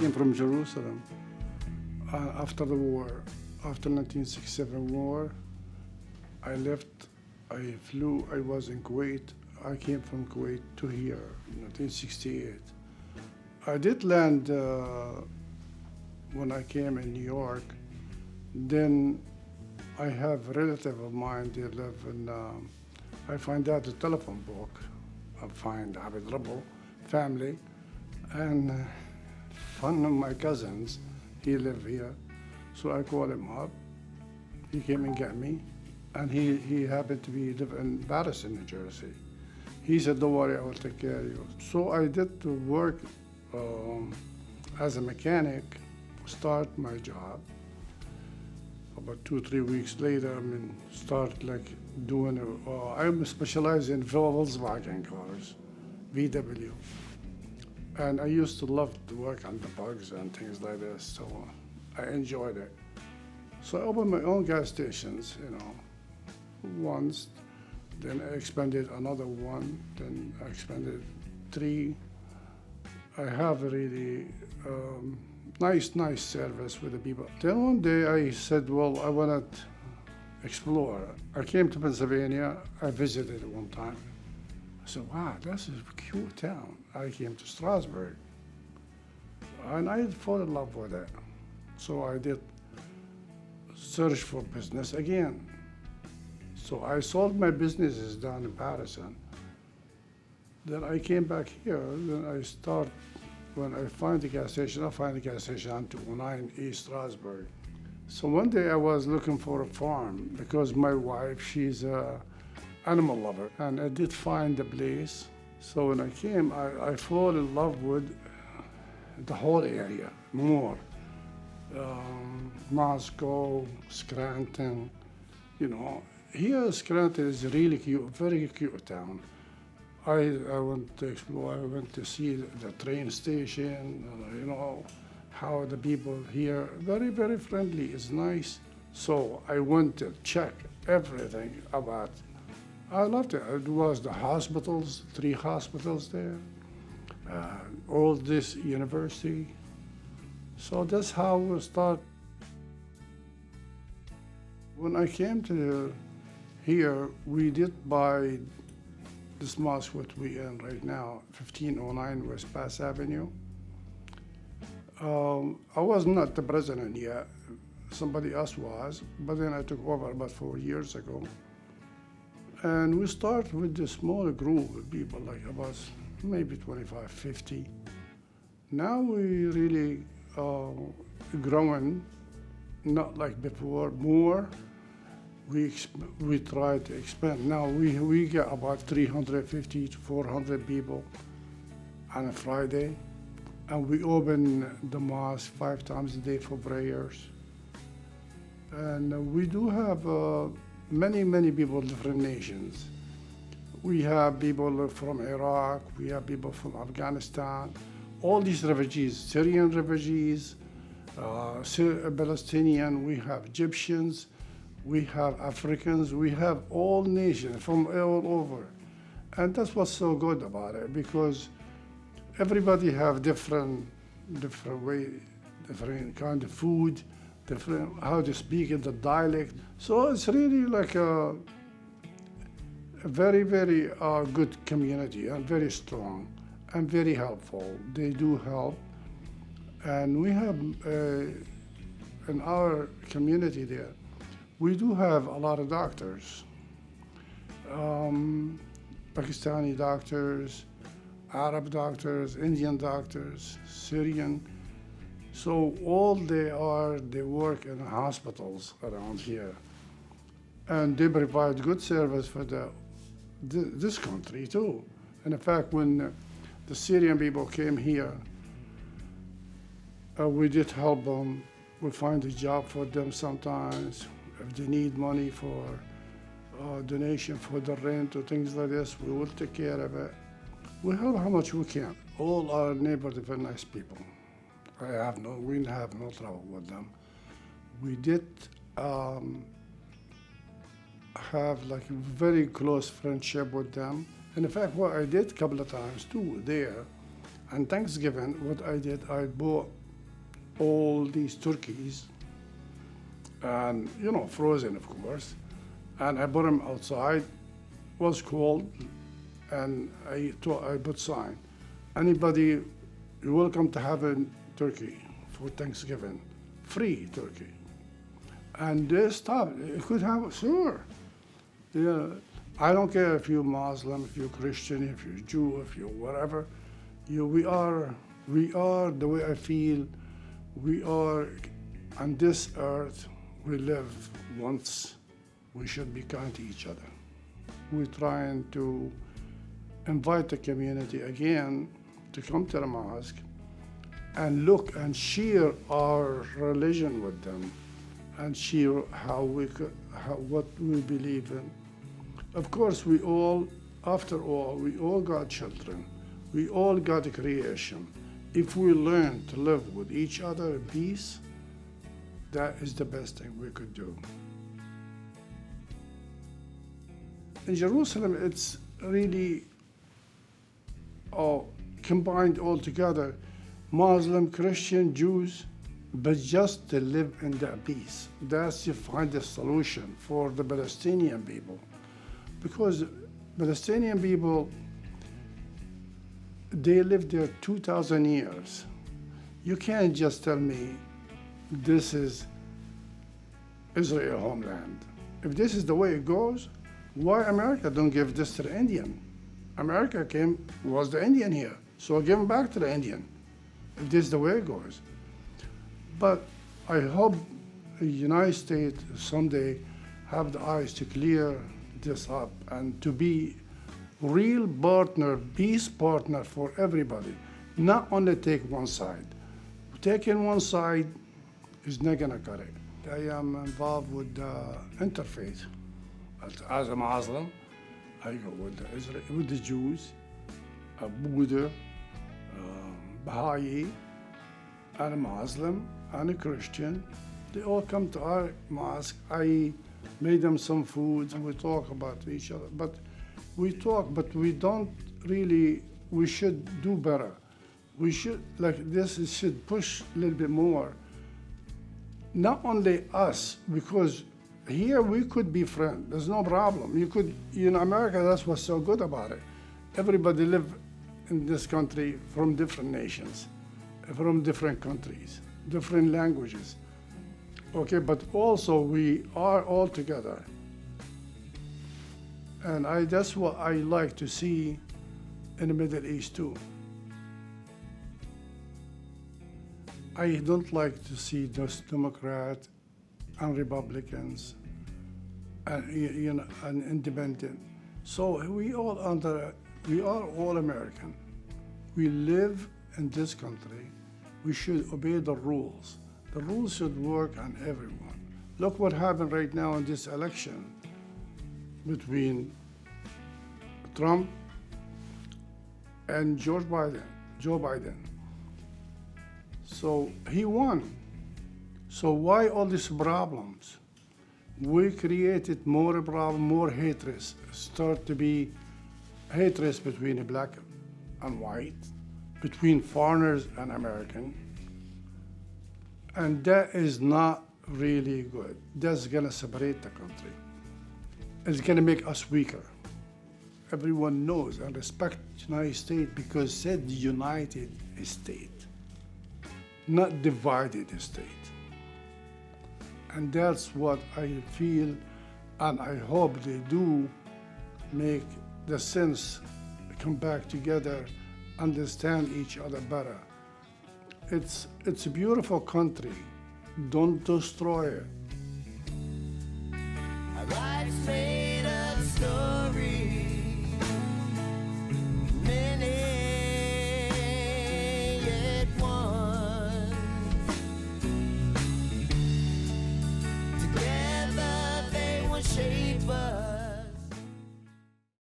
came from Jerusalem after the war, after 1967 war. I left, I flew, I was in Kuwait. I came from Kuwait to here in 1968. I did land when I came in New York. Then I have a relative of mine, they live in, I find out the telephone book. I find Abedrabbo family, and one of my cousins, he lived here. So I called him up. He came and got me, and he happened to be live in Patterson, New Jersey. He said, don't worry, I will take care of you. So I did to work as a mechanic, start my job. About 2-3 weeks later, start like doing, I'm specialized in Volkswagen cars, VW. And I used to love to work on the bugs and things like this, so I enjoyed it. So I opened my own gas stations, once, then I expanded another one, then I expanded 3. I have a really nice service with the people. Then one day I said, well, I want to explore. I came to Pennsylvania, I visited one time. I said, wow, this is a cute town. I came to Stroudsburg, and I fell in love with it. So I did search for business again. So I sold my businesses down in Patterson. Then I came back here, then I start, when I find the gas station, I find the gas station on 209 East Stroudsburg. So one day I was looking for a farm because my wife, she's a animal lover, and I did find the place. So when I came, I fall in love with the whole area more. Moscow, Scranton, Here Scranton is really cute, very cute town. I went to explore, I went to see the train station, how the people here, very, very friendly, it's nice. So I went to check everything about it. I loved it. It was the hospitals, 3 hospitals there, all this university. So that's how we start. When I came to here, we did buy this mosque what we in right now, 1509 West Pass Avenue. I was not the president yet, somebody else was, but then I took over about 4 years ago. And we start with this small group of people, like about maybe 25, 50. Now we really growing, not like before, more. We try to expand. Now we get about 350 to 400 people on a Friday, and we open the mosque 5 times a day for prayers. And we do have many people, different nations. We have people from Iraq, we have people from Afghanistan, all these refugees, Syrian refugees, Palestinian, we have Egyptians, we have Africans, we have all nations from all over. And that's what's so good about it, because everybody have different way, different kind of food, different how to speak in the dialect. So it's really like a very, very good community, and very strong and very helpful. They do help. And we have, in our community there, we do have a lot of doctors. Pakistani doctors, Arab doctors, Indian doctors, Syrian. So all they work in hospitals around here. And they provide good service for this country too. And in fact, when the Syrian people came here, we did help them. We find a job for them sometimes. If they need money for donation for the rent or things like this, we will take care of it. We help how much we can. All our neighbors are very nice people. We have no trouble with them. We did have like a very close friendship with them. And in fact, what I did a couple of times too there, on Thanksgiving, what I did, I bought all these turkeys, and frozen, of course, and I put them outside. It was cold, and I put sign, anybody, you're welcome to have a turkey for Thanksgiving, free turkey. And they stopped. You could have, sure. Yeah, I don't care if you're Muslim, if you're Christian, if you're Jew, if you're whatever. We are the way I feel. We are on this earth. We live once. We should be kind to each other. We're trying to invite the community again to come to the mosque and look and share our religion with them, and share what we believe in. Of course, after all, we all got children. We all got a creation. If we learn to live with each other in peace, that is the best thing we could do. In Jerusalem, it's really combined all together, Muslim, Christian, Jews, but just to live in that peace. That's to find a solution for the Palestinian people. Because Palestinian people, they lived there 2,000 years. You can't just tell me this is Israel homeland. If this is the way it goes, why America don't give this to the Indian? America was the Indian here, so give them back to the Indian, if this is the way it goes. But I hope the United States someday have the eyes to clear this up and to be real partner, peace partner for everybody, not only take one side. Taking one side is not gonna cut it. I am involved with interfaith. As a Muslim, I go with the Jews, Buddha, Baha'i, and a Muslim, and a Christian. They all come to our mosque. I made them some food, and we talk about each other. But we talk, but we don't really, we should do better. We should, should push a little bit more. Not only us, because here we could be friends, there's no problem. You could, in America, that's what's so good about it. Everybody live in this country from different nations, from different countries, different languages. Okay, but also we are all together. And that's what I like to see in the Middle East too. I don't like to see those Democrats and Republicans and and independent. So we are all American. We live in this country. We should obey the rules. The rules should work on everyone. Look what happened right now in this election between Trump and Joe Biden. So he won. So why all these problems? We created more problem, more hatred. Start to be hatred between black and white, between foreigners and American. And that is not really good. That's gonna separate the country. It's gonna make us weaker. Everyone knows and respects the United States because it said United States, not divided state. And that's what I feel, and I hope they do make the sense come back together, understand each other better. It's a beautiful country. Don't destroy it.